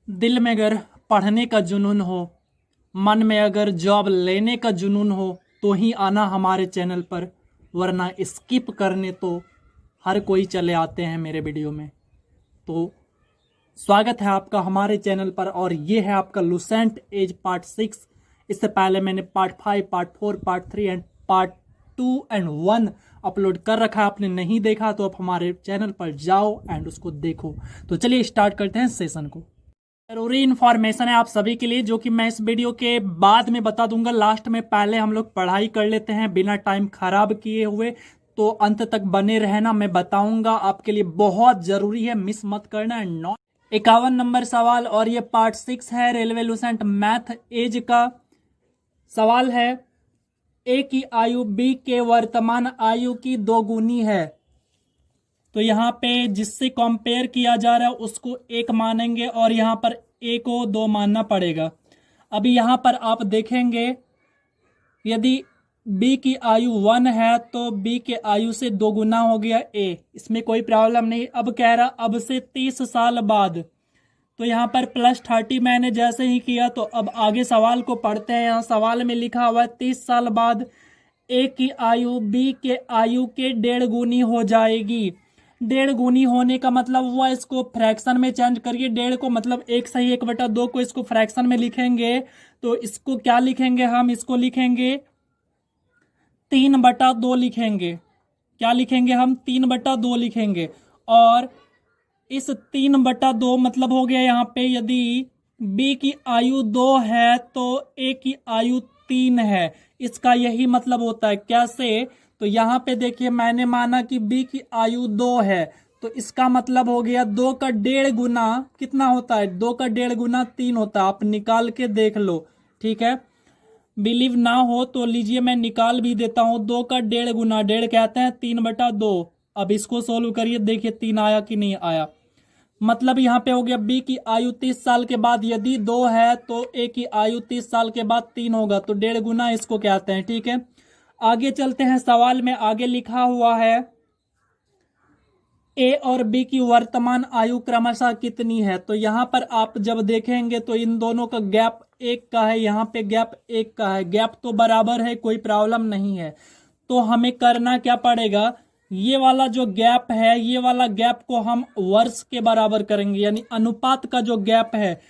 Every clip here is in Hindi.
दिल में अगर पढ़ने का जुनून हो, मन में अगर जॉब लेने का जुनून हो तो ही आना हमारे चैनल पर, वरना स्किप करने तो हर कोई चले आते हैं मेरे वीडियो में। तो स्वागत है आपका हमारे चैनल पर और ये है आपका लुसेंट एज पार्ट 6। इससे पहले मैंने part 5, part 4, part 3 and part 2 and 1 upload कर रखा है। आपने नहीं देखा तो आप हमारे चैनल पर जाओ एंड उसको देखो। तो चलिए स्टार्ट करते हैं सेशन को। जरूरी इंफॉर्मेशन है आप सभी के लिए जो कि मैं इस वीडियो के बाद में बता दूंगा लास्ट में। पहले हम लोग पढ़ाई कर लेते हैं बिना टाइम खराब किए हुए, तो अंत तक बने रहना, मैं बताऊंगा आपके लिए बहुत जरूरी है, मिस मत करना। 51 नंबर सवाल और ये पार्ट 6 है रेलवे लुसेंट मैथ एज का। सवाल है, ए की आयु बी के वर्तमान आयु की दोगुनी है। तो यहाँ पे जिससे कंपेयर किया जा रहा है उसको एक मानेंगे और यहाँ पर ए को 2 मानना पड़ेगा। अभी यहाँ पर आप देखेंगे यदि बी की आयु 1 है तो बी के आयु से 2 गुना हो गया ए, इसमें कोई प्रॉब्लम नहीं। अब कह रहा अब से 30 साल बाद, तो यहाँ पर +30 मैंने जैसे ही किया तो अब आगे सवाल को पढ़ते हैं। यहाँ सवाल में लिखा हुआ है 30 साल बाद ए की आयु बी के आयु के 1.5 गुनी हो जाएगी। 1.5 गुनी होने का मतलब हुआ इसको फ्रैक्शन में चेंज करिए। 1.5 को मतलब 1 सही 1/2 को इसको फ्रैक्शन में लिखेंगे तो इसको क्या लिखेंगे हम, इसको लिखेंगे 3/2 लिखेंगे। क्या लिखेंगे हम, 3/2 लिखेंगे। और इस 3/2 मतलब हो गया यहाँ पे यदि बी की आयु 2 है तो ए की आयु 3 है, इसका यही मतलब होता है। कैसे, तो यहाँ पे देखिए मैंने माना कि बी की आयु 2 है तो इसका मतलब हो गया 2 का 1.5 गुना कितना होता है, 2 का 1.5 गुना 3 होता है। आप निकाल के देख लो, ठीक है। बिलीव ना हो तो लीजिए मैं निकाल भी देता हूं। 2 का 1.5 गुना 1.5 कहते हैं 3/2। अब इसको सोल्व करिए, देखिए 3 आया कि नहीं आया। मतलब यहाँ पे हो गया बी की आयु 30 साल के बाद यदि 2 है तो ए की आयु 30 साल के बाद 3 होगा, तो 1.5 गुना इसको कहते हैं, ठीक है। आगे चलते हैं, सवाल में आगे लिखा हुआ है ए और बी की वर्तमान आयु क्रमशः कितनी है। तो यहाँ पर आप जब देखेंगे तो इन दोनों का गैप 1 का है, यहाँ पे गैप 1 का है, गैप तो बराबर है, कोई प्रॉब्लम नहीं है। तो हमें करना क्या पड़ेगा, ये वाला जो गैप है ये वाला गैप को हम वर्ष के बराबर करेंगे, यानी अनुपात का जो गैप है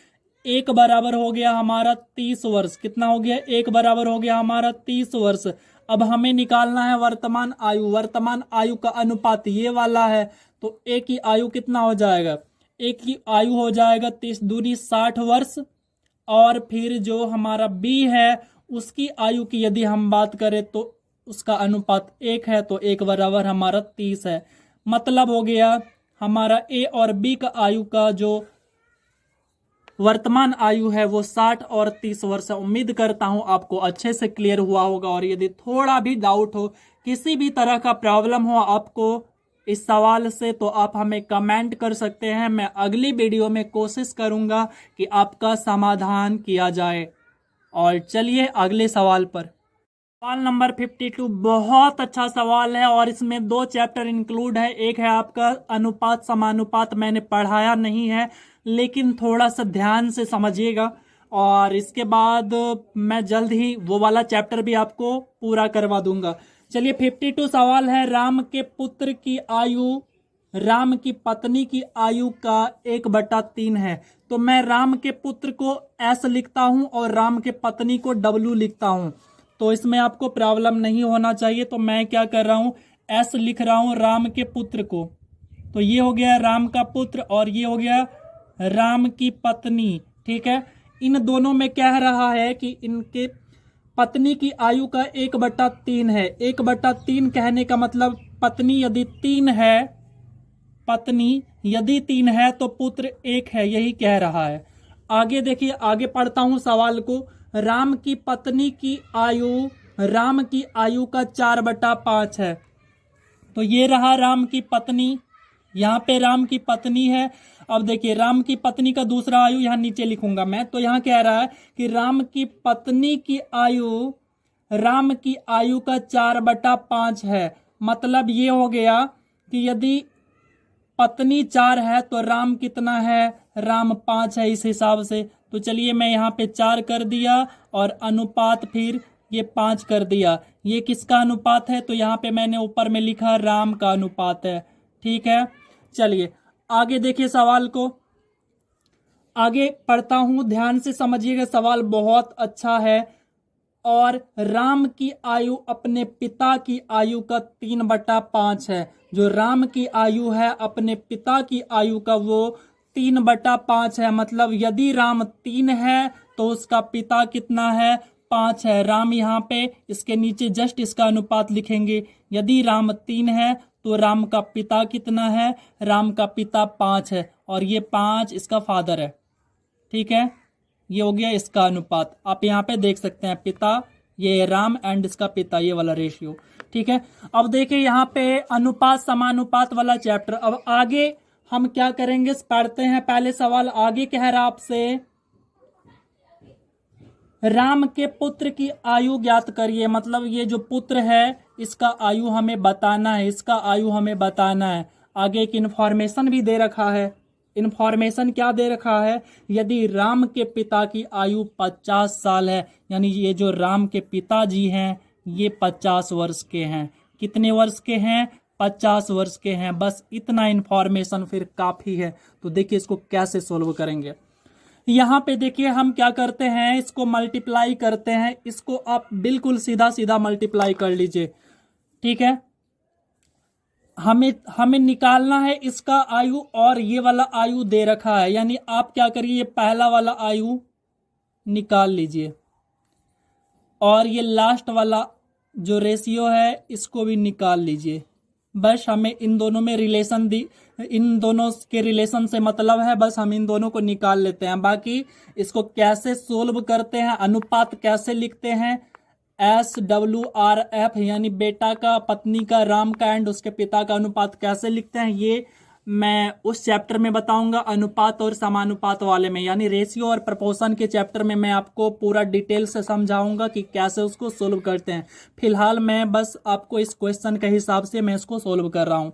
1 बराबर हो गया हमारा 30 वर्ष। कितना हो गया, 1 बराबर हो गया हमारा 30 वर्ष। अब हमें निकालना है वर्तमान आयु। वर्तमान आयु का अनुपात ये वाला है, तो ए की आयु कितना हो जाएगा, ए की आयु हो जाएगा 30 दूनी 60 वर्ष। और फिर जो हमारा बी है उसकी आयु की यदि हम बात करें तो उसका अनुपात 1 है, तो 1 बराबर हमारा 30 है। मतलब हो गया हमारा ए और बी का आयु का जो वर्तमान आयु है वो 60 और 30 वर्ष है। उम्मीद करता हूं आपको अच्छे से क्लियर हुआ होगा। और यदि थोड़ा भी डाउट हो, किसी भी तरह का प्रॉब्लम हो आपको इस सवाल से, तो आप हमें कमेंट कर सकते हैं। मैं अगली वीडियो में कोशिश करूंगा कि आपका समाधान किया जाए। और चलिए अगले सवाल पर। सवाल नंबर 52 बहुत अच्छा सवाल है और इसमें 2 चैप्टर इंक्लूड है। एक है आपका अनुपात समानुपात, मैंने पढ़ाया नहीं है लेकिन थोड़ा सा ध्यान से समझिएगा। और इसके बाद मैं जल्द ही वो वाला चैप्टर भी आपको पूरा करवा दूंगा। चलिए 52 सवाल है, राम के पुत्र की आयु राम की पत्नी की आयु का 1/3 है। तो मैं राम के पुत्र को S लिखता हूं और राम के पत्नी को W लिखता हूं, तो इसमें आपको प्रॉब्लम नहीं होना चाहिए। तो मैं क्या कर रहा हूं, S लिख रहा हूं राम के पुत्र को। तो ये हो गया राम का पुत्र और ये हो गया राम की पत्नी, ठीक है। इन दोनों में कह रहा है कि इनके पत्नी की आयु का 1/3 है। 1/3 कहने का मतलब पत्नी यदि 3 है, पत्नी यदि 3 है तो पुत्र 1 है, यही कह रहा है। आगे देखिए, आगे पढ़ता हूं सवाल को। राम की पत्नी की आयु राम की आयु का 4/5 है। तो ये रहा राम की पत्नी, यहाँ पे राम की पत्नी है। अब देखिए राम की पत्नी का दूसरा आयु यहाँ नीचे लिखूंगा मैं। तो यहाँ कह रहा है कि राम की पत्नी की आयु राम की आयु का 4/5 है। मतलब ये हो गया कि यदि पत्नी 4 है तो राम कितना है, राम 5 है इस हिसाब से। तो चलिए मैं यहाँ पे 4 कर दिया और अनुपात फिर ये 5 कर दिया। ये किसका अनुपात है? तो यहाँ पे मैंने ऊपर में लिखा राम का अनुपात है। ठीक है, चलिए आगे देखिए सवाल को। आगे पढ़ता हूं, ध्यान से समझिएगा, सवाल बहुत अच्छा है। और राम की आयु अपने पिता की आयु का 3/5 है। जो राम की आयु है अपने पिता की आयु का वो 3/5 है। मतलब यदि राम 3 है तो उसका पिता कितना है? 5 है। राम यहाँ पे इसके नीचे जस्ट इसका अनुपात लिखेंगे। यदि राम 3 है तो राम का पिता कितना है? राम का पिता 5 है और ये 5 इसका फादर है। ठीक है, ये हो गया इसका अनुपात। आप यहाँ पे देख सकते हैं पिता, ये राम एंड इसका पिता, ये वाला रेशियो। ठीक है, अब देखिए यहाँ पे अनुपात समानुपात वाला चैप्टर। अब आगे हम क्या करेंगे, पढ़ते हैं। पहले सवाल आगे कह रहा आपसे, राम के पुत्र की आयु ज्ञात करिए। मतलब ये जो पुत्र है इसका आयु हमें बताना है, इसका आयु हमें बताना है। आगे एक इंफॉर्मेशन भी दे रखा है। इंफॉर्मेशन क्या दे रखा है? यदि राम के पिता की आयु 50 साल है, यानी ये जो राम के पिताजी हैं ये 50 वर्ष के हैं। कितने वर्ष के हैं? 50 वर्ष के हैं। बस इतना इंफॉर्मेशन फिर काफी है। तो देखिए इसको कैसे सोल्व करेंगे। यहाँ पे देखिए हम क्या करते हैं, इसको मल्टीप्लाई करते हैं। इसको आप बिल्कुल सीधा सीधा मल्टीप्लाई कर लीजिए। ठीक है, हमें निकालना है इसका आयु और ये वाला आयु दे रखा है। यानी आप क्या करिए, ये पहला वाला आयु निकाल लीजिए और ये लास्ट वाला जो रेशियो है इसको भी निकाल लीजिए। बस हमें इन दोनों में रिलेशन इन दोनों के रिलेशन से मतलब है, बस हम इन दोनों को निकाल लेते हैं। बाकी इसको कैसे सोल्व करते हैं, अनुपात कैसे लिखते हैं, SWRF यानी बेटा का, पत्नी का, राम का एंड उसके पिता का अनुपात कैसे लिखते हैं, ये मैं उस चैप्टर में बताऊंगा, अनुपात और समानुपात वाले में। यानी रेशियो और प्रपोर्शन के चैप्टर में मैं आपको पूरा डिटेल से समझाऊंगा कि कैसे उसको सोल्व करते हैं। फिलहाल मैं बस आपको इस क्वेश्चन के हिसाब से मैं इसको सोल्व कर रहा हूं।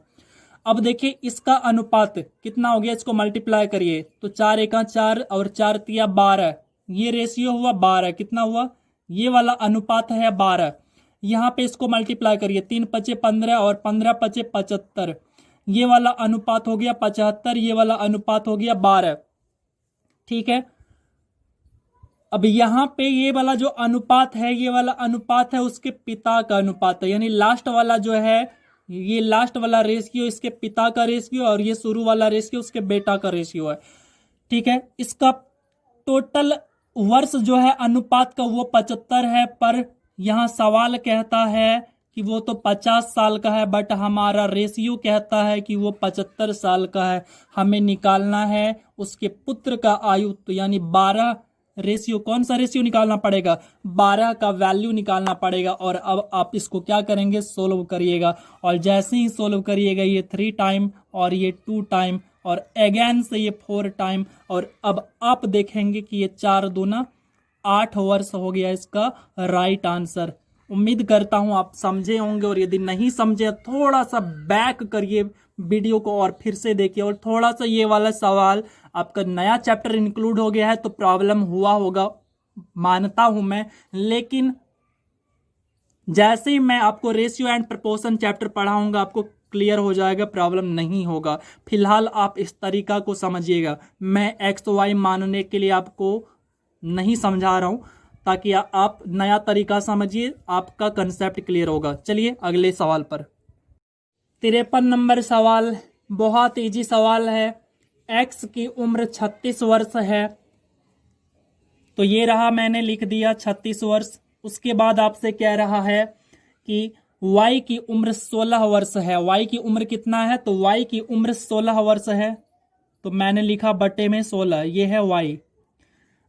अब देखिए इसका अनुपात कितना हो गया, इसको मल्टीप्लाई करिए तो 4 एका 4 और 4 तिया 12। ये रेशियो हुआ 12। कितना हुआ? ये वाला अनुपात है 12। यहाँ पे इसको मल्टीप्लाई करिए, 3 पचे 15 और 15 पचे 75। ये वाला अनुपात हो गया 75, ये वाला अनुपात हो गया 12। ठीक है, अब यहाँ पे ये वाला जो अनुपात है, ये वाला अनुपात है उसके पिता का अनुपात है। यानी लास्ट वाला जो है, ये लास्ट वाला रेशियो इसके पिता का रेशियो और ये शुरू वाला रेशियो उसके बेटा का रेशियो है। ठीक है, इसका टोटल वर्ष जो है अनुपात का वो 75 है, पर यहाँ सवाल कहता है कि वो तो 50 साल का है, बट हमारा रेशियो कहता है कि वो 75 साल का है। हमें निकालना है उसके पुत्र का आयु, तो यानी 12 रेशियो, कौन सा रेशियो निकालना पड़ेगा? 12 का वैल्यू निकालना पड़ेगा। और अब आप इसको क्या करेंगे, सोल्व करिएगा। और जैसे ही सोल्व करिएगा ये 3 टाइम और ये 2 टाइम और अगेन से ये 4 टाइम। और अब आप देखेंगे कि ये 4 दूना 8 वर्ष हो गया इसका राइट आंसर। उम्मीद करता हूं आप समझे होंगे, और यदि नहीं समझे थोड़ा सा बैक करिए वीडियो को और फिर से देखिए। और थोड़ा सा ये वाला सवाल आपका नया चैप्टर इंक्लूड हो गया है तो प्रॉब्लम हुआ होगा, मानता हूं मैं। लेकिन जैसे ही मैं आपको रेशियो एंड प्रपोर्शन चैप्टर पढ़ाऊंगा आपको क्लियर हो जाएगा, प्रॉब्लम नहीं होगा। फिलहाल आप इस तरीका को समझिएगा। मैं XY मानने के लिए आपको नहीं समझा रहा हूं, ताकि आप नया तरीका समझिए, आपका कंसेप्ट क्लियर होगा। चलिए अगले सवाल पर। 53 नंबर सवाल बहुत इजी सवाल है। X की उम्र 36 वर्ष है, तो ये रहा, मैंने लिख दिया 36 वर्ष। उसके बाद आपसे कह रहा है कि Y की उम्र 16 वर्ष है। Y की उम्र कितना है? तो Y की उम्र 16 वर्ष है, तो मैंने लिखा बटे में 16, ये है Y।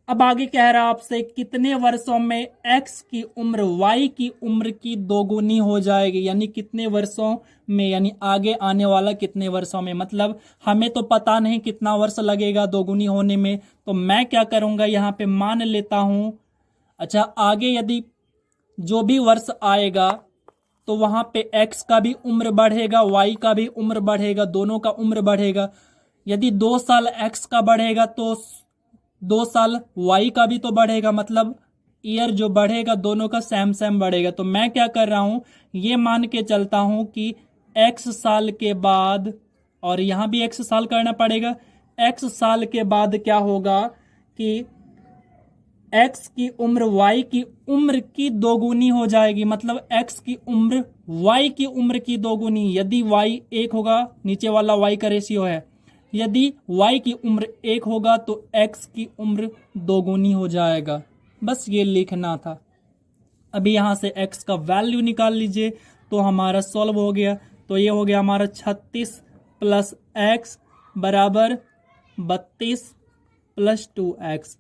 अब आगे कह रहा आपसे कितने वर्षों में X की उम्र Y की उम्र की दोगुनी हो जाएगी। यानी कितने वर्षों में, यानी आगे आने वाला कितने वर्षों में। मतलब हमें तो पता नहीं कितना वर्ष लगेगा दोगुनी होने में, तो मैं क्या करूंगा, यहाँ पे मान लेता हूं। अच्छा, आगे यदि जो भी वर्ष आएगा तो वहां पे X का भी उम्र बढ़ेगा, Y का भी उम्र बढ़ेगा, दोनों का उम्र बढ़ेगा। यदि 2 साल x का बढ़ेगा तो 2 साल y का भी तो बढ़ेगा, मतलब ईयर जो बढ़ेगा दोनों का सेम सेम बढ़ेगा। तो मैं क्या कर रहा हूं, ये मान के चलता हूं कि x साल के बाद, और यहां भी x साल करना पड़ेगा, x साल के बाद क्या होगा कि x की उम्र y की उम्र की दोगुनी हो जाएगी, मतलब x की उम्र y की उम्र की दोगुनी। यदि y 1 होगा, नीचे वाला y का रेशियो है, यदि y की उम्र 1 होगा तो x की उम्र दोगुनी हो जाएगा। बस ये लिखना था। अभी यहां से x का वैल्यू निकाल लीजिए तो हमारा सॉल्व हो गया। तो ये हो गया हमारा 36 प्लस x बराबर 32 प्लस 2x,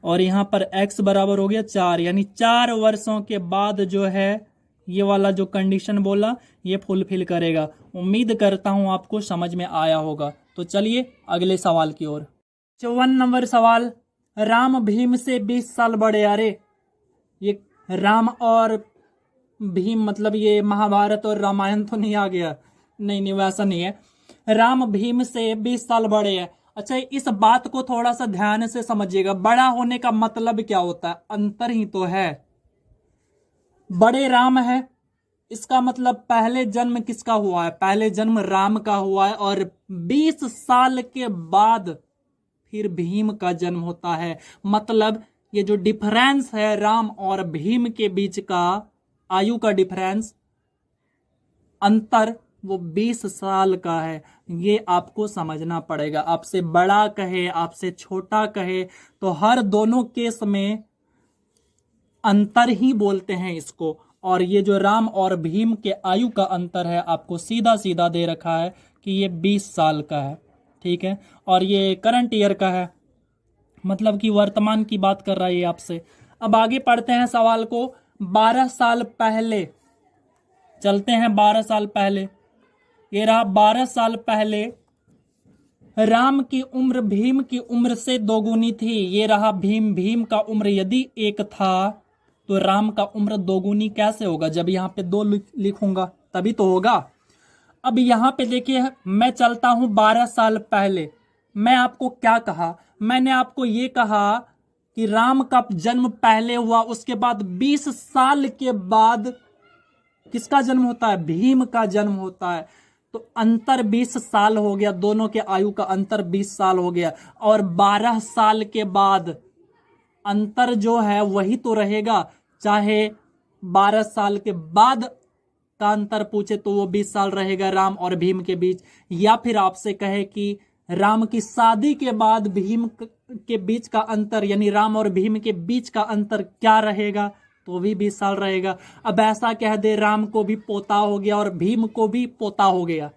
और यहां पर x बराबर हो गया 4, यानी 4 वर्षों के बाद जो है ये वाला जो कंडीशन बोला ये फुलफिल करेगा। उम्मीद करता हूं आपको समझ में आया होगा। तो चलिए अगले सवाल की ओर। 54 नंबर सवाल, राम भीम से 20 साल बड़े। अरे ये राम और भीम मतलब ये महाभारत और रामायण तो नहीं आ गया? नहीं नहीं, वैसा नहीं है। राम भीम से 20 साल बड़े हैं। अच्छा, इस बात को थोड़ा सा ध्यान से समझिएगा। बड़ा होने का मतलब क्या होता है? अंतर ही तो है। बड़े राम है, इसका मतलब पहले जन्म किसका हुआ है? पहले जन्म राम का हुआ है, और 20 साल के बाद फिर भीम का जन्म होता है। मतलब ये जो डिफरेंस है राम और भीम के बीच का, आयु का डिफरेंस, अंतर, वो 20 साल का है। ये आपको समझना पड़ेगा। आपसे बड़ा कहे, आपसे छोटा कहे, तो हर दोनों केस में अंतर ही बोलते हैं इसको। और ये जो राम और भीम के आयु का अंतर है आपको सीधा सीधा दे रखा है कि ये 20 साल का है। ठीक है, और ये करंट ईयर का है, मतलब कि वर्तमान की बात कर रहा है ये आपसे। अब आगे पढ़ते हैं सवाल को। 12 साल पहले चलते हैं। 12 साल पहले ये रहा। 12 साल पहले राम की उम्र भीम की उम्र से दोगुनी थी। ये रहा भीम। भीम का उम्र यदि 1 था तो राम का उम्र दोगुनी कैसे होगा? जब यहां पे 2 लिखूंगा तभी तो होगा। अब यहां पे देखिए, मैं चलता हूं 12 साल पहले। मैं आपको क्या कहा? मैंने आपको ये कहा कि राम का जन्म पहले हुआ, उसके बाद 20 साल के बाद किसका जन्म होता है? भीम का जन्म होता है। तो अंतर 20 साल हो गया, दोनों के आयु का अंतर 20 साल हो गया। और 12 साल के बाद अंतर जो है वही तो रहेगा, चाहे 12 साल के बाद का अंतर पूछे तो वो 20 साल रहेगा राम और भीम के बीच। या फिर आपसे कहे कि राम की शादी के बाद भीम के बीच का अंतर, यानी राम और भीम के बीच का अंतर क्या रहेगा, तो भी 20 साल रहेगा। अब ऐसा कह दे राम को भी पोता हो गया और भीम को भी पोता हो गया,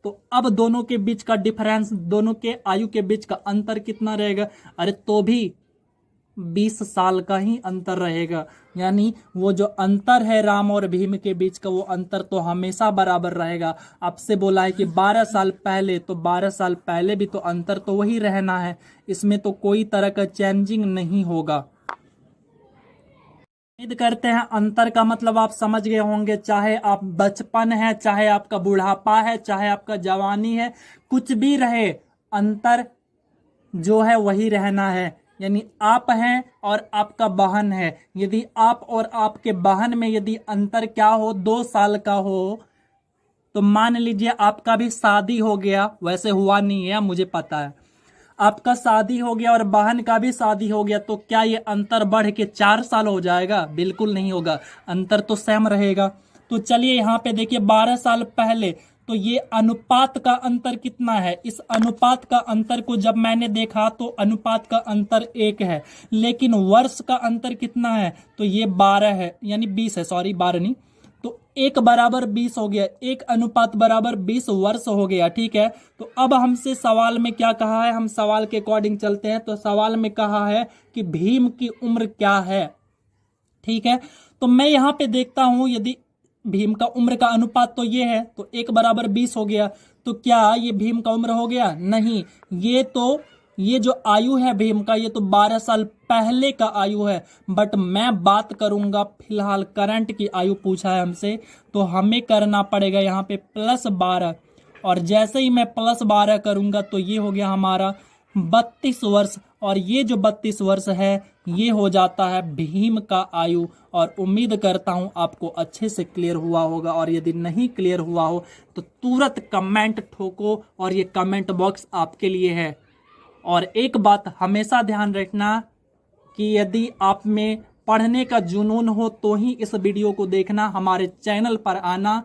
तो अब दोनों के बीच का डिफरेंस, दोनों के आयु के बीच का अंतर कितना रहेगा? अरे तो भी 20 साल का ही अंतर रहेगा। यानी वो जो अंतर है राम और भीम के बीच का, वो अंतर तो हमेशा बराबर रहेगा। आपसे बोला है कि 12 साल पहले, तो 12 साल पहले भी तो अंतर तो वही रहना है, इसमें तो कोई तरह का चेंजिंग नहीं होगा। उम्मीद करते हैं अंतर का मतलब आप समझ गए होंगे। चाहे आप बचपन है, चाहे आपका बुढ़ापा है, चाहे आपका जवानी है, कुछ भी रहे, अंतर जो है वही रहना है। यानी आप हैं और आपका बहन है, यदि आप और आपके बहन में यदि अंतर क्या हो, 2 साल का हो, तो मान लीजिए आपका भी शादी हो गया, वैसे हुआ नहीं है मुझे पता है, आपका शादी हो गया और बहन का भी शादी हो गया, तो क्या ये अंतर बढ़ के 4 साल हो जाएगा? बिल्कुल नहीं होगा, अंतर तो सेम रहेगा। तो चलिए यहाँ पे देखिए 12 साल पहले, तो ये अनुपात का अंतर कितना है? इस अनुपात का अंतर को जब मैंने देखा तो अनुपात का अंतर 1 है, लेकिन वर्ष का अंतर कितना है? तो ये 12 है, यानी 20 है, सॉरी 12 नहीं, तो 1 बराबर 20 हो गया, 1 अनुपात बराबर 20 वर्ष हो गया। ठीक है, तो अब हमसे सवाल में क्या कहा है, हम सवाल के अकॉर्डिंग चलते हैं। तो सवाल में कहा है कि भीम की उम्र क्या है। ठीक है, तो मैं यहां पे देखता हूं, यदि भीम का उम्र का अनुपात तो ये है, तो 1 बराबर 20 हो गया, तो क्या ये भीम का उम्र हो गया? नहीं, ये जो आयु है भीम का, ये तो 12 साल पहले का आयु है। बट मैं बात करूंगा फिलहाल करंट की आयु पूछा है हमसे, तो हमें करना पड़ेगा यहाँ पे +12, और जैसे ही मैं +12 करूंगा तो ये हो गया हमारा 32 वर्ष। और ये जो 32 वर्ष है ये हो जाता है भीम का आयु। और उम्मीद करता हूं आपको अच्छे से क्लियर हुआ होगा, और यदि नहीं क्लियर हुआ हो तो तुरंत कमेंट ठोको, और ये कमेंट बॉक्स आपके लिए है। और एक बात हमेशा ध्यान रखना कि यदि आप में पढ़ने का जुनून हो तो ही इस वीडियो को देखना, हमारे चैनल पर आना,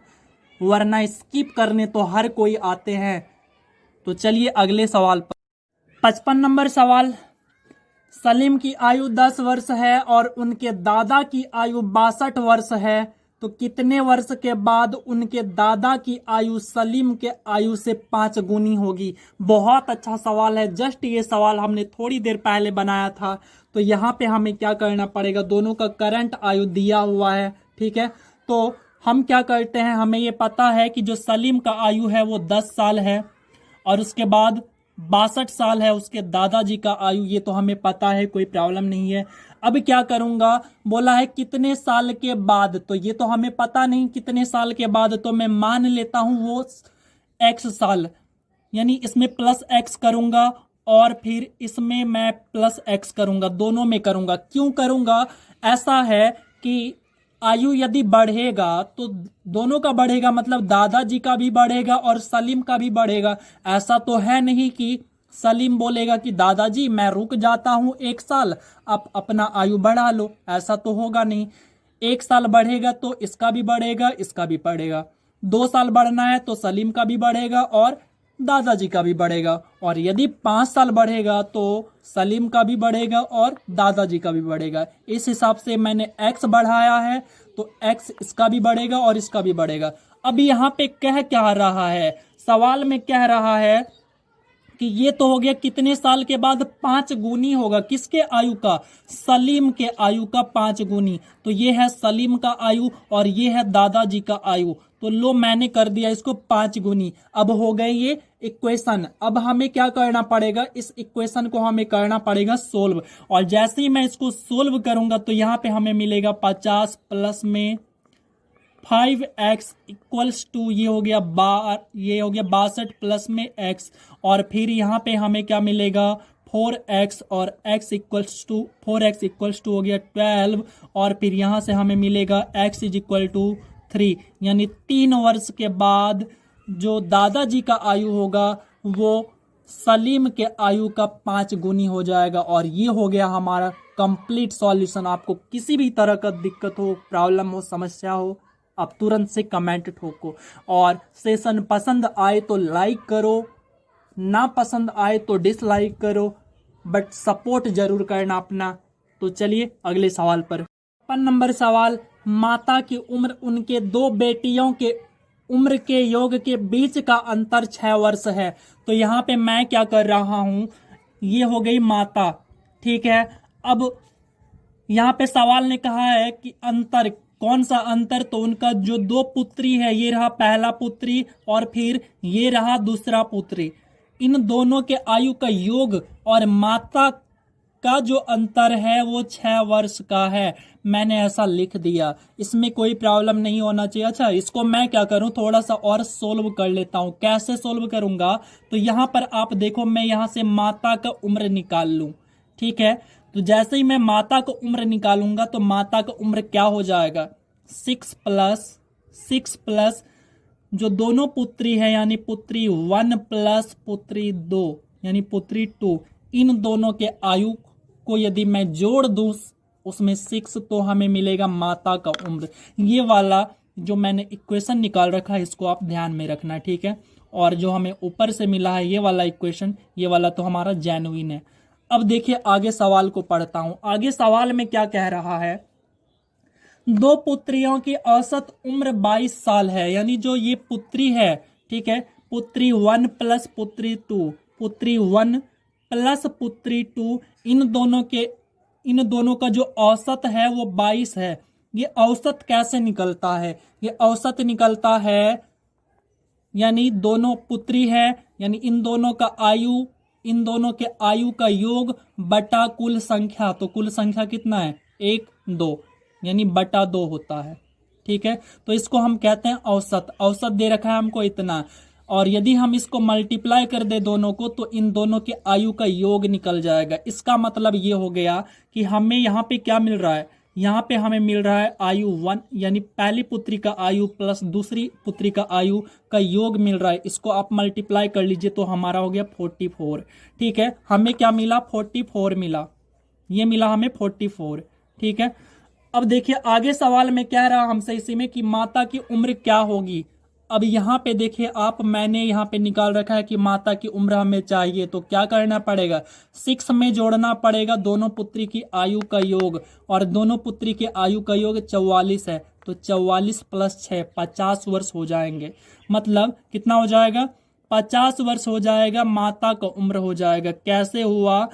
वरना स्किप करने तो हर कोई आते हैं। तो चलिए अगले सवाल पर। 55 नंबर सवाल, सलीम की आयु 10 वर्ष है और उनके दादा की आयु 62 वर्ष है, तो कितने वर्ष के बाद उनके दादा की आयु सलीम के आयु से 5 गुनी होगी? बहुत अच्छा सवाल है। जस्ट ये सवाल हमने थोड़ी देर पहले बनाया था। तो यहाँ पे हमें क्या करना पड़ेगा, दोनों का करंट आयु दिया हुआ है, ठीक है। तो हम क्या करते हैं, हमें ये पता है कि जो सलीम का आयु है वो 10 साल है, और उसके बाद 62 साल है उसके दादाजी का आयु, ये तो हमें पता है, कोई प्रॉब्लम नहीं है। अब क्या करूंगा, बोला है कितने साल के बाद, तो ये तो हमें पता नहीं कितने साल के बाद, तो मैं मान लेता हूं वो x साल, यानी इसमें +x करूंगा और फिर इसमें मैं +x करूंगा, दोनों में करूंगा। क्यों करूंगा, ऐसा है कि आयु यदि बढ़ेगा तो दोनों का बढ़ेगा, मतलब दादाजी का भी बढ़ेगा और सलीम का भी बढ़ेगा। ऐसा तो है नहीं कि सलीम बोलेगा कि दादाजी मैं रुक जाता हूं 1 साल, आप अपना आयु बढ़ा लो, ऐसा तो होगा नहीं। 1 साल बढ़ेगा तो इसका भी बढ़ेगा, इसका भी बढ़ेगा। 2 साल बढ़ना है तो सलीम का भी बढ़ेगा और दादाजी का भी बढ़ेगा। और यदि 5 साल बढ़ेगा तो सलीम का भी बढ़ेगा और दादाजी का भी बढ़ेगा। इस हिसाब से मैंने x बढ़ाया है, तो x इसका भी बढ़ेगा और इसका भी बढ़ेगा। अब यहाँ पे कह क्या रहा है, सवाल में कह रहा है कि ये तो हो गया कितने साल के बाद 5 गुनी होगा, किसके आयु का, सलीम के आयु का 5 गुनी। तो ये है सलीम का आयु और ये है दादाजी का आयु। तो लो मैंने कर दिया इसको 5 गुनी। अब हो गए ये इक्वेशन। अब हमें क्या करना पड़ेगा, इस इक्वेशन को हमें करना पड़ेगा सोल्व। और जैसे ही मैं इसको सोल्व करूंगा तो यहाँ पे हमें मिलेगा 50 प्लस में 5x इक्वल्स टू ये हो गया 62 प्लस में x, और फिर यहाँ पे हमें क्या मिलेगा 4x, और x equals to 4x equals to हो गया 12, और फिर यहाँ से हमें मिलेगा x इज इक्वल टू 3, यानी 3 वर्ष के बाद जो दादाजी का आयु होगा वो सलीम के आयु का 5 गुनी हो जाएगा। और ये हो गया हमारा कंप्लीट सॉल्यूशन। आपको किसी भी तरह का दिक्कत हो, प्रॉब्लम हो, समस्या हो, आप तुरंत से कमेंट ठोको। और सेशन पसंद आए तो लाइक करो, ना पसंद आए तो डिसलाइक करो, बट सपोर्ट जरूर करना अपना। तो चलिए अगले सवाल पर। 55 नंबर सवाल, माता की उम्र उनके 2 बेटियों के उम्र के योग के बीच का अंतर 6 वर्ष है। तो यहाँ पे मैं क्या कर रहा हूं, ये हो गई माता, ठीक है। अब यहाँ पे सवाल ने कहा है कि अंतर, कौन सा अंतर, तो उनका जो 2 पुत्री है, ये रहा पहला पुत्री और फिर ये रहा दूसरा पुत्री, इन दोनों के आयु का योग और माता का जो अंतर है वो 6 वर्ष का है। मैंने ऐसा लिख दिया, इसमें कोई प्रॉब्लम नहीं होना चाहिए। अच्छा, इसको मैं क्या करूं, थोड़ा सा और सोल्व कर लेता हूं। कैसे सोल्व करूंगा, तो यहां पर आप देखो, मैं यहां से माता का उम्र निकाल लूं, ठीक है। तो जैसे ही मैं माता का उम्र निकालूंगा तो माता का उम्र क्या हो जाएगा, 6 प्लस जो दोनों पुत्री है, यानी पुत्री 1 प्लस पुत्री 2 यानी पुत्री 2, इन दोनों के आयु को यदि मैं जोड़ दूं उसमें 6, तो हमें मिलेगा माता का उम्र। ये वाला जो मैंने इक्वेशन निकाल रखा है इसको आप ध्यान में रखना, ठीक है। और जो हमें ऊपर से मिला है ये वाला इक्वेशन, ये वाला तो हमारा जेन्युइन है। अब देखिए आगे सवाल को पढ़ता हूं। आगे सवाल में क्या कह रहा है, 2 पुत्रियों की औसत उम्र 22 साल है, यानी जो ये पुत्री है, ठीक है, पुत्री 1 प्लस पुत्री 2, पुत्री 1 प्लस पुत्री 2, इन दोनों का जो औसत है वो 22 है। ये औसत कैसे निकलता है, ये औसत निकलता है, यानी दोनों पुत्री है, यानी इन दोनों के आयु का योग बटा कुल संख्या। तो कुल संख्या कितना है, 1 2, यानी बटा 2 होता है, ठीक है। तो इसको हम कहते हैं औसत। औसत दे रखा है हमको इतना, और यदि हम इसको मल्टीप्लाई कर दे दोनों को तो इन दोनों के आयु का योग निकल जाएगा। इसका मतलब ये हो गया कि हमें यहाँ पे क्या मिल रहा है, यहाँ पे हमें मिल रहा है आयु 1, यानी पहली पुत्री का आयु प्लस दूसरी पुत्री का आयु का योग मिल रहा है। इसको आप मल्टीप्लाई कर लीजिए तो हमारा हो गया 44। ठीक है, हमें क्या मिला, 44 मिला, ये मिला हमें 44। ठीक है, अब देखिए आगे सवाल में कह रहा हमसे इसी में कि माता की उम्र क्या होगी। अब यहाँ पे देखिए आप, मैंने यहाँ पे निकाल रखा है कि माता की उम्र हमें चाहिए, तो क्या करना पड़ेगा, 6 में जोड़ना पड़ेगा दोनों पुत्री की आयु का योग, और दोनों पुत्री की आयु का योग 44 है, तो 44 + 6 50 वर्ष हो जाएंगे। मतलब कितना हो जाएगा, 50 वर्ष हो जाएगा, माता का उम्र हो जाएगा। कैसे हुआ,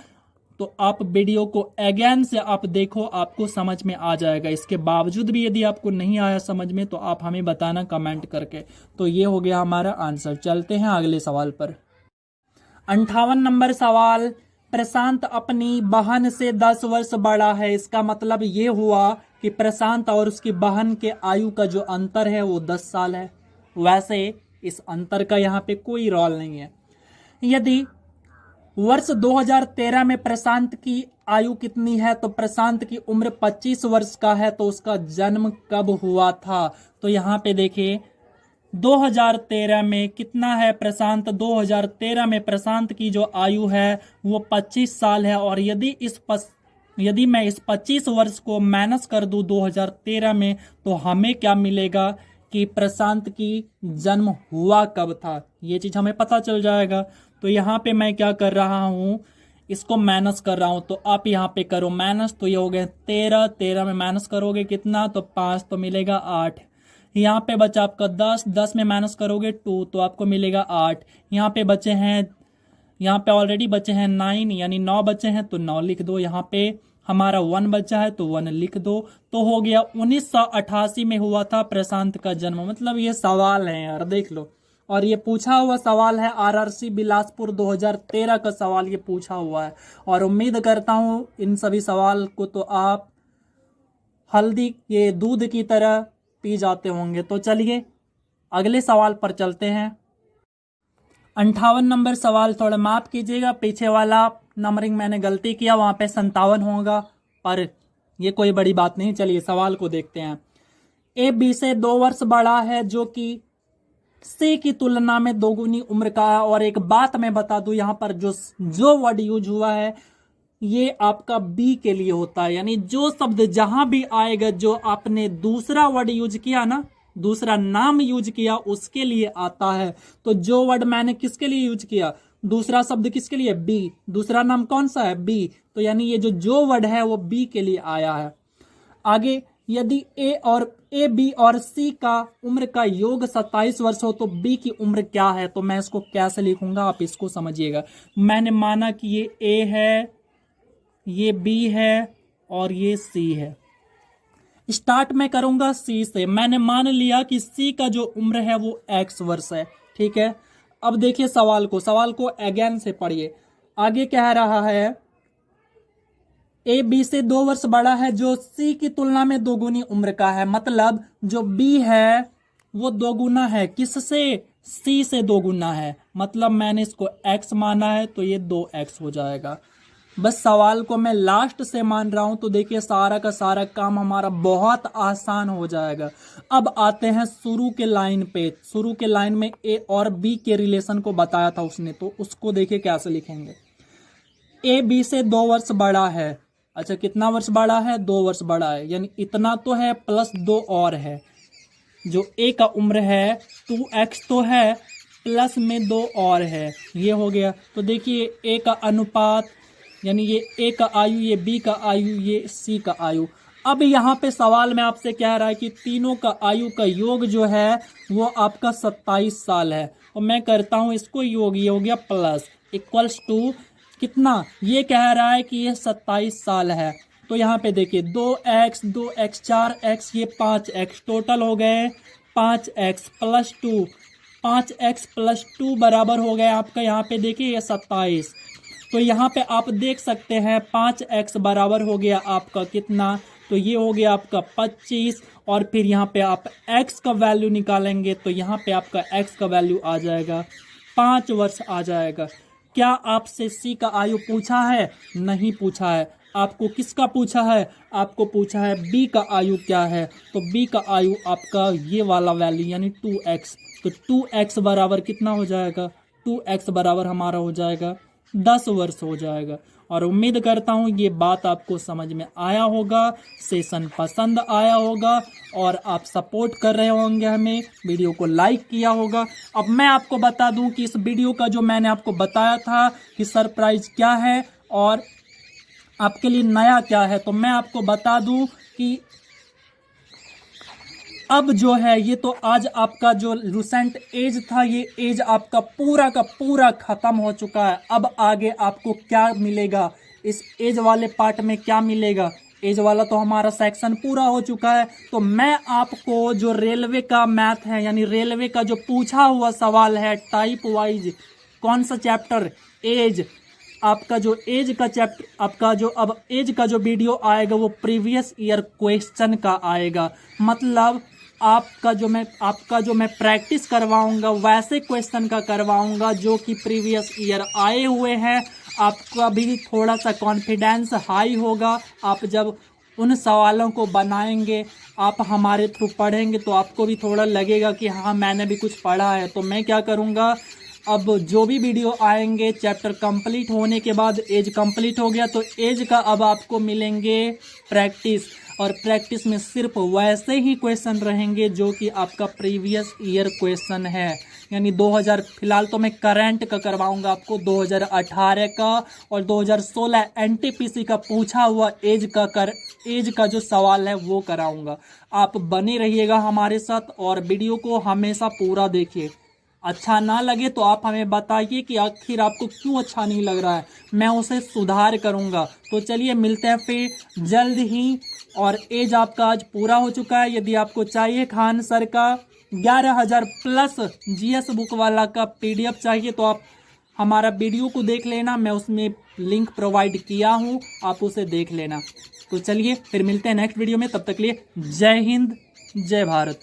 तो आप वीडियो को अगेन से आप देखो, आपको समझ में आ जाएगा। इसके बावजूद भी यदि आपको नहीं आया समझ में तो आप हमें बताना कमेंट करके। तो ये हो गया हमारा आंसर। चलते हैं अगले सवाल पर। 58 नंबर सवाल, प्रशांत अपनी बहन से 10 वर्ष बड़ा है। इसका मतलब ये हुआ कि प्रशांत और उसकी बहन के आयु का जो अंतर है वो 10 साल है। वैसे इस अंतर का यहाँ पे कोई रोल नहीं है। यदि वर्ष 2013 में प्रशांत की आयु कितनी है, तो प्रशांत की उम्र 25 वर्ष का है, तो उसका जन्म कब हुआ था। तो यहाँ पे देखिए 2013 में कितना है प्रशांत, 2013 में प्रशांत की जो आयु है वो 25 साल है। और यदि मैं इस 25 वर्ष को माइनस कर दूं 2013 में, तो हमें क्या मिलेगा कि प्रशांत की जन्म हुआ कब था, ये चीज हमें पता चल जाएगा। तो यहाँ पे मैं क्या कर रहा हूँ, इसको माइनस कर रहा हूँ। तो आप यहाँ पे करो माइनस, तो ये हो गया 13, 13 में माइनस करोगे कितना, तो 5, तो मिलेगा 8। यहाँ पे बचा आपका 10, 10 में माइनस करोगे 2, तो आपको मिलेगा 8। यहाँ पे बचे हैं, यहाँ पे ऑलरेडी बचे हैं 9, यानी 9 बचे हैं, तो 9 लिख दो। यहाँ पे हमारा 1 बचा है तो 1 लिख दो। तो हो गया 1988 में हुआ था प्रशांत का जन्म। मतलब ये सवाल है यार, देख लो। और ये पूछा हुआ सवाल है, आरआरसी बिलासपुर 2013 का सवाल ये पूछा हुआ है। और उम्मीद करता हूँ इन सभी सवाल को तो आप हल्दी के दूध की तरह पी जाते होंगे। तो चलिए अगले सवाल पर चलते हैं। 58 नंबर सवाल, थोड़ा माफ कीजिएगा, पीछे वाला नंबरिंग मैंने गलती किया, वहां पे 57 होगा, पर ये कोई बड़ी बात नहीं। चलिए सवाल को देखते हैं। ए बी से 2 वर्ष बड़ा है, जो कि सी की तुलना में 2 गुनी उम्र का है। और एक बात मैं बता दूं, यहाँ पर जो वर्ड यूज हुआ है ये आपका बी के लिए होता है। यानी जो शब्द जहां भी आएगा, जो आपने दूसरा वर्ड यूज किया ना, दूसरा नाम यूज किया, उसके लिए आता है। तो जो वर्ड मैंने किसके लिए यूज किया, दूसरा शब्द किसके लिए, बी, दूसरा नाम कौन सा है, बी। तो यानी ये जो वर्ड है वो बी के लिए आया है। आगे, यदि ए बी और सी का उम्र का योग 27 वर्ष हो तो बी की उम्र क्या है। तो मैं इसको कैसे लिखूंगा, आप इसको समझिएगा। मैंने माना कि ये ए है, ये बी है और ये सी है। स्टार्ट में करूंगा सी से। मैंने मान लिया कि सी का जो उम्र है वो x वर्ष है। ठीक है, अब देखिए सवाल को अगेन से पढ़िए। आगे कह रहा है ए बी से 2 वर्ष बड़ा है, जो सी की तुलना में 2 गुनी उम्र का है। मतलब जो बी है वो 2 गुना है, किससे, सी से 2 गुना है। मतलब मैंने इसको x माना है तो ये 2x हो जाएगा। बस सवाल को मैं लास्ट से मान रहा हूं, तो देखिए सारा का सारा काम हमारा बहुत आसान हो जाएगा। अब आते हैं शुरू के लाइन पे। शुरू के लाइन में ए और बी के रिलेशन को बताया था उसने, तो उसको देखिए कैसे लिखेंगे। ए बी से 2 वर्ष बड़ा है। अच्छा, कितना वर्ष बड़ा है, 2 वर्ष बड़ा है, यानी इतना तो है प्लस 2 और है। जो ए का उम्र है 2x तो है, प्लस में 2 और है, ये हो गया। तो देखिए ए का अनुपात, यानी ये ए का आयु, ये बी का आयु, ये सी का आयु। अब यहाँ पे सवाल में आपसे कह रहा है कि तीनों का आयु का योग जो है वो आपका 27 साल है। और मैं करता हूँ इसको योग, ये हो गया प्लस इक्वल्स टू कितना, ये कह रहा है कि ये 27 साल है। तो यहाँ पे देखिए 2x 4x, ये 5x, टोटल हो गए 5x प्लस 2, 5x प्लस 2 बराबर हो गया आपका, यहाँ पे देखिए ये 27। तो यहाँ पे आप देख सकते हैं 5x बराबर हो गया आपका कितना, तो ये हो गया आपका 25, और फिर यहाँ पे आप x का वैल्यू निकालेंगे तो यहाँ पे आपका x का वैल्यू आ जाएगा 5 वर्ष आ जाएगा। क्या आपसे C का आयु पूछा है? नहीं पूछा है। आपको किसका पूछा है? आपको पूछा है B का आयु क्या है। तो B का आयु आपका ये वाला वैल्यू यानी 2x, तो 2x बराबर कितना हो जाएगा? 2x बराबर हमारा हो जाएगा 10 वर्ष हो जाएगा। और उम्मीद करता हूँ ये बात आपको समझ में आया होगा, सेशन पसंद आया होगा और आप सपोर्ट कर रहे होंगे हमें, वीडियो को लाइक किया होगा। अब मैं आपको बता दूं कि इस वीडियो का जो मैंने आपको बताया था कि सरप्राइज क्या है और आपके लिए नया क्या है, तो मैं आपको बता दूं कि अब जो है ये तो आज आपका जो रिसेंट एज था ये एज आपका पूरा का पूरा खत्म हो चुका है। अब आगे आपको क्या मिलेगा, इस एज वाले पार्ट में क्या मिलेगा? एज वाला तो हमारा सेक्शन पूरा हो चुका है। तो मैं आपको जो रेलवे का मैथ है यानी रेलवे का जो पूछा हुआ सवाल है टाइप वाइज, कौन सा चैप्टर? एज। आपका जो एज का चैप्टर, आपका जो अब एज का जो वीडियो आएगा वो प्रीवियस ईयर क्वेश्चन का आएगा। मतलब आपका जो मैं प्रैक्टिस करवाऊंगा वैसे क्वेश्चन का करवाऊंगा जो कि प्रीवियस ईयर आए हुए हैं। आपका भी थोड़ा सा कॉन्फिडेंस हाई होगा। आप जब उन सवालों को बनाएंगे, आप हमारे थ्रू पढ़ेंगे तो आपको भी थोड़ा लगेगा कि हाँ मैंने भी कुछ पढ़ा है। तो मैं क्या करूँगा, अब जो भी वीडियो आएंगे चैप्टर कंप्लीट होने के बाद, एज कंप्लीट हो गया तो एज का अब आपको मिलेंगे प्रैक्टिस, और प्रैक्टिस में सिर्फ वैसे ही क्वेश्चन रहेंगे जो कि आपका प्रीवियस ईयर क्वेश्चन है। यानी 2000, फिलहाल तो मैं करंट का करवाऊंगा आपको 2018 का और 2016 एनटीपीसी का पूछा हुआ एज का जो सवाल है वो कराऊंगा। आप बने रहिएगा हमारे साथ और वीडियो को हमेशा पूरा देखिए। अच्छा ना लगे तो आप हमें बताइए कि आखिर आपको क्यों अच्छा नहीं लग रहा है, मैं उसे सुधार करूंगा। तो चलिए मिलते हैं फिर जल्द ही। और एज आपका आज पूरा हो चुका है। यदि आपको चाहिए खान सर का 11,000 प्लस जीएस बुक वाला का पीडीएफ चाहिए तो आप हमारा वीडियो को देख लेना, मैं उसमें लिंक प्रोवाइड किया हूँ, आप उसे देख लेना। तो चलिए फिर मिलते हैं नेक्स्ट वीडियो में, तब तक के लिए जय हिंद जय भारत।